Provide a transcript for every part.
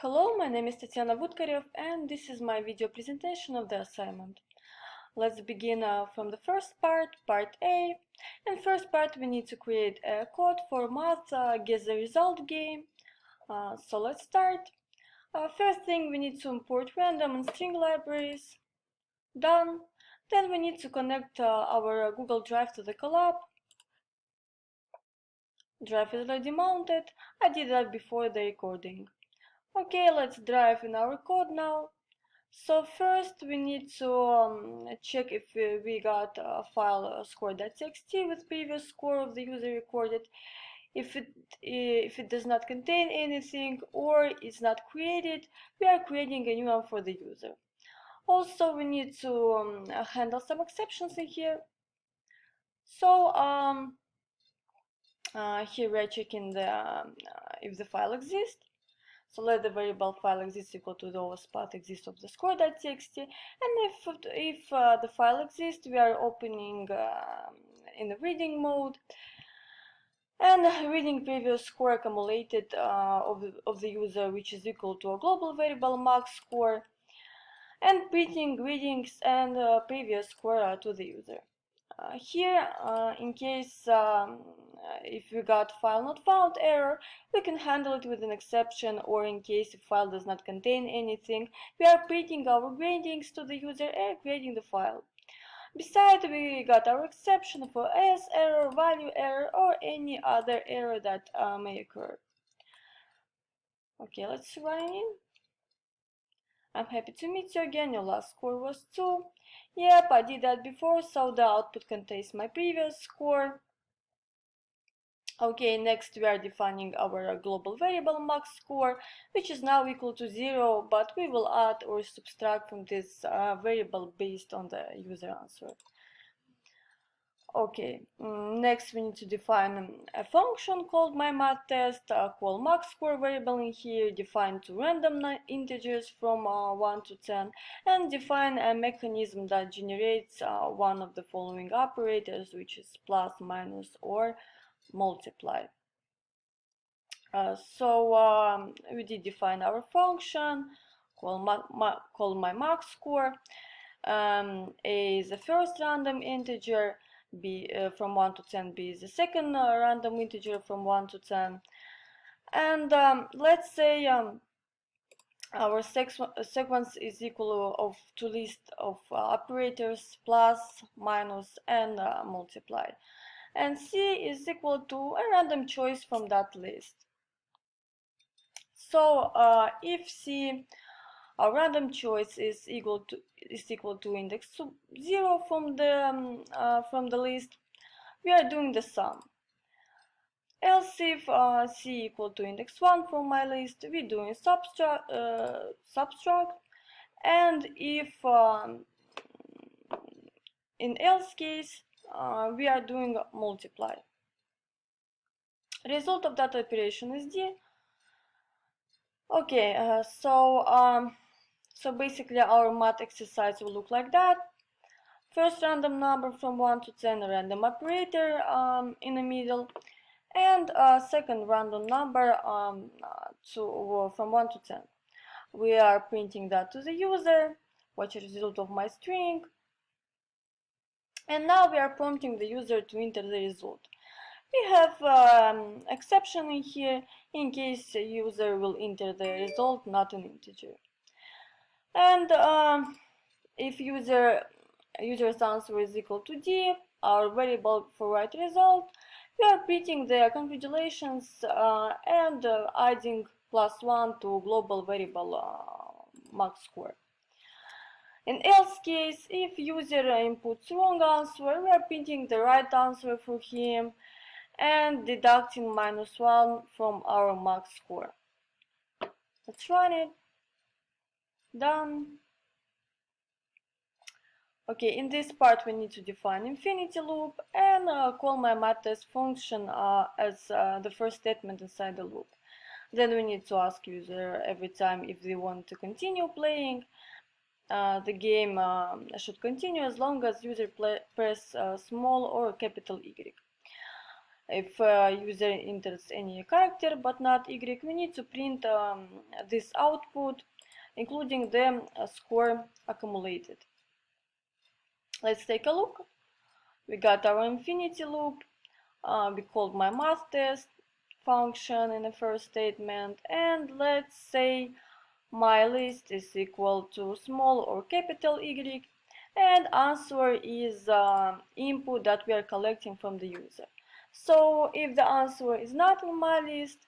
Hello, my name is Tatiana Vudkarev, and this is my video presentation of the assignment. Let's begin from the first part, part A. In first part, we need to create a code for math guess the result game. So let's start. First thing, we need to import random and string libraries. Done. Then we need to connect our Google Drive to the Colab. Drive is already mounted. I did that before the recording. Okay, let's dive in our code now. So first we need to check if we got a file score.txt with previous score of the user recorded. If it does not contain anything or is not created, we are creating a new one for the user. Also, we need to handle some exceptions in here. So here we are checking if the file exists. So let the variable file exists equal to the lowest path exists of the score.txt, and if the file exists, we are opening in the reading mode and reading previous score accumulated of the user, which is equal to a global variable max score, and printing readings and previous score to the user. Here, in case if we got file not found error, we can handle it with an exception, or in case if file does not contain anything, we are printing our gradings to the user and grading the file. Besides, we got our exception for as error, value error, or any other error that may occur. Okay, let's run in. I'm happy to meet you again. Your last score was 2. Yep, I did that before, so the output contains my previous score. Okay, next we are defining our global variable max score, which is now equal to 0, but we will add or subtract from this variable based on the user answer. Okay, next we need to define a function called myMathTest, call max score variable in here, define two random integers from 1 to 10, and define a mechanism that generates one of the following operators, which is plus, minus, or multiply. So we did define our function, call myMaxScore. A is the first random integer, B from 1 to 10, B is the second random integer from 1 to 10. And let's say our sequence is equal to list of operators plus, minus, and multiply. And C is equal to a random choice from that list. So if C, our random choice is equal to index 0 from the list, we are doing the sum. Else if C equal to index 1 from my list, we're doing subtract. And if in else case, we are doing multiply. Result of that operation is D. Okay, so basically our math exercise will look like that. First random number from 1 to 10, a random operator in the middle, and second random number from 1 to 10. We are printing that to the user, watch the result of my string, and now we are prompting the user to enter the result. We have exception in here in case the user will enter the result, not an integer. And if user's answer is equal to D, our variable for right result, we are printing the congratulations and adding +1 to global variable max score. In else case, if user inputs wrong answer, we are printing the right answer for him and deducting -1 from our max score. Let's run it. Done. Okay, in this part we need to define infinity loop and call myMathTest function as the first statement inside the loop. Then we need to ask user every time if they want to continue playing. The game should continue as long as user press small or capital Y. If user enters any character but not Y, we need to print this output, including the score accumulated. Let's take a look. We got our infinity loop. We called my math test function in the first statement, and let's say my list is equal to small or capital Y, and answer is input that we are collecting from the user. So if the answer is not in my list,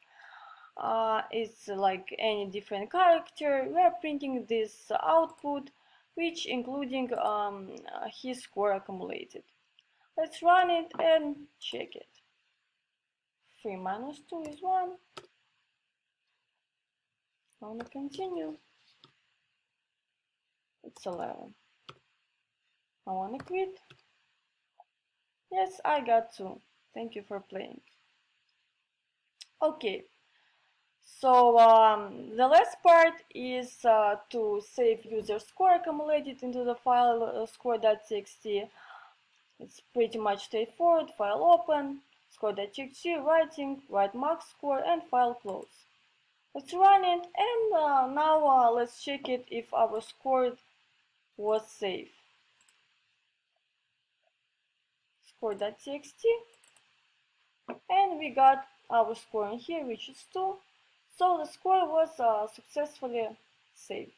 it's like any different character, we are printing this output, which including his score accumulated. Let's run it and check it. 3 minus 2 is 1. I want to continue. It's 11. I want to quit. Yes, I got 2. Thank you for playing. Okay, so the last part is to save user score accumulated into the file score.txt. It's pretty much straightforward. File open, score.txt, write max score, and file close. Let's run it, and now let's check it if our score was saved. Score.txt, and we got our score in here, which is 2. So the score was successfully saved.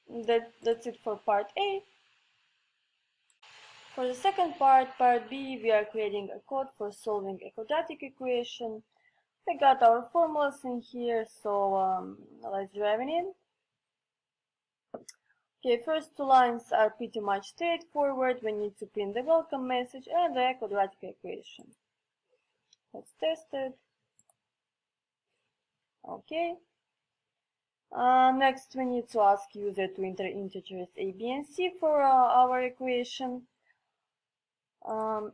That's it for part A. For the second part, part B, we are creating a code for solving a quadratic equation. We got our formulas in here, so let's dive in. Okay, first 2 lines are pretty much straightforward. We need to print the welcome message and the quadratic equation. Let's test it. Okay. Next, we need to ask user to enter integers a, b, and c for our equation.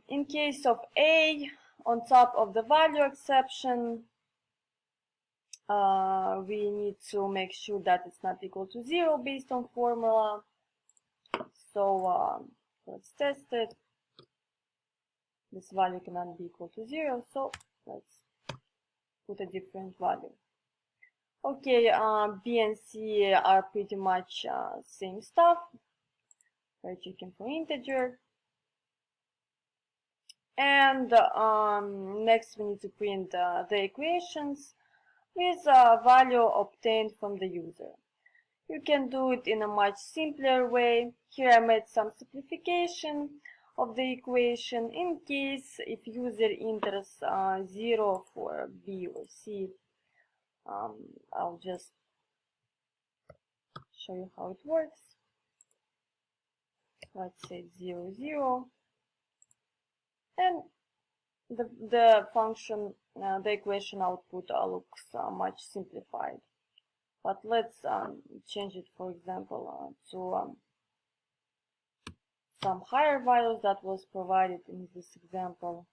In case of a, on top of the value exception, we need to make sure that it's not equal to 0 based on formula. So let's test it. This value cannot be equal to 0, so let's put a different value. Okay, B and C are pretty much same stuff. We're checking for integer. And next we need to print the equations with value obtained from the user. You can do it in a much simpler way. Here I made some simplification of the equation in case if user enters 0 for B or C. I'll just show you how it works. Let's say 0, 0. And the function, the equation output looks much simplified. But let's change it, for example, to some higher values that was provided in this example.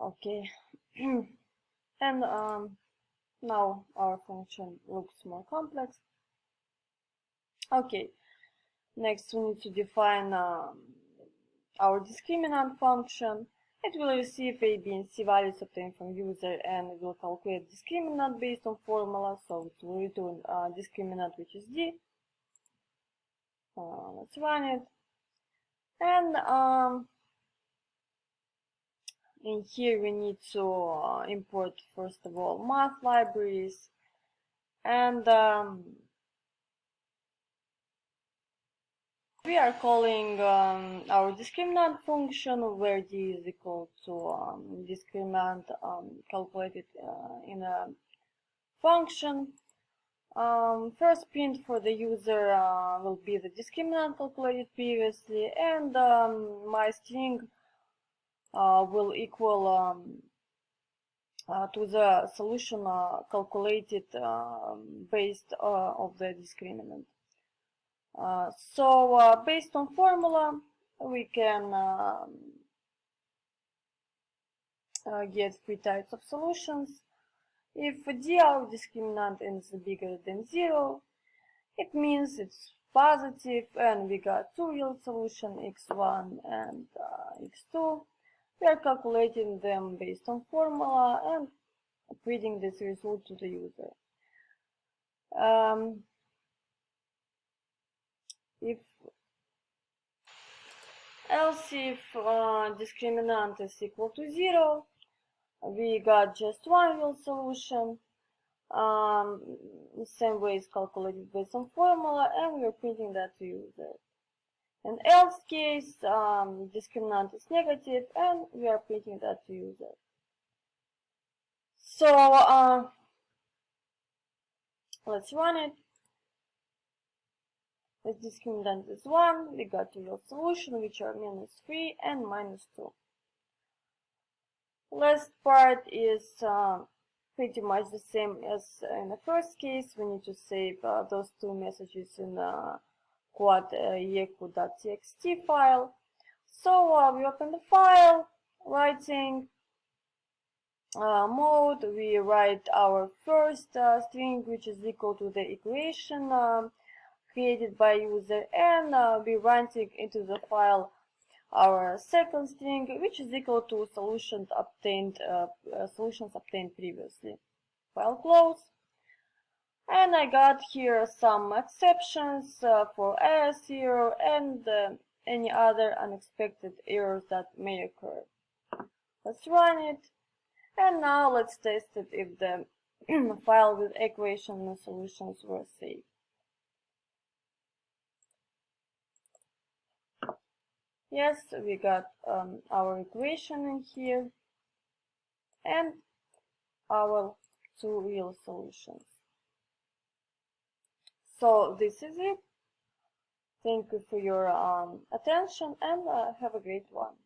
Okay, and now our function looks more complex. Okay, next we need to define our discriminant function. It will receive a, b, and c values obtained from user, and it will calculate discriminant based on formula. So it will return discriminant, which is d. Let's run it. And in here we need to import first of all math libraries, and we are calling our discriminant function where d is equal to discriminant calculated in a function. First print for the user will be the discriminant calculated previously, and my string will equal to the solution calculated based of the discriminant. So based on formula, we can get 3 types of solutions. If d, our discriminant, is bigger than 0, it means it's positive, and we got 2 real solutions, x1 and x2. we are calculating them based on formula and printing this result to the user. Else if discriminant is equal to 0, we got just one real solution. The same way it's calculated based on formula, and we're printing that to user. In else case, discriminant is negative, and we are printing that to user. So let's run it. As discriminant is 1, we got a real solution, which are -3 and -2. Last part is pretty much the same as in the first case. We need to save those two messages in quad.eq.txt file. So we open the file, writing mode, we write our first string, which is equal to the equation created by user, and we writing into the file our second string, which is equal to solutions obtained previously. File close. And I got here some exceptions for AS error and any other unexpected errors that may occur. Let's run it. And now let's test it if the file with equation and solutions were saved. Yes, we got our equation in here and our two real solutions. So this is it. Thank you for your attention, and have a great one.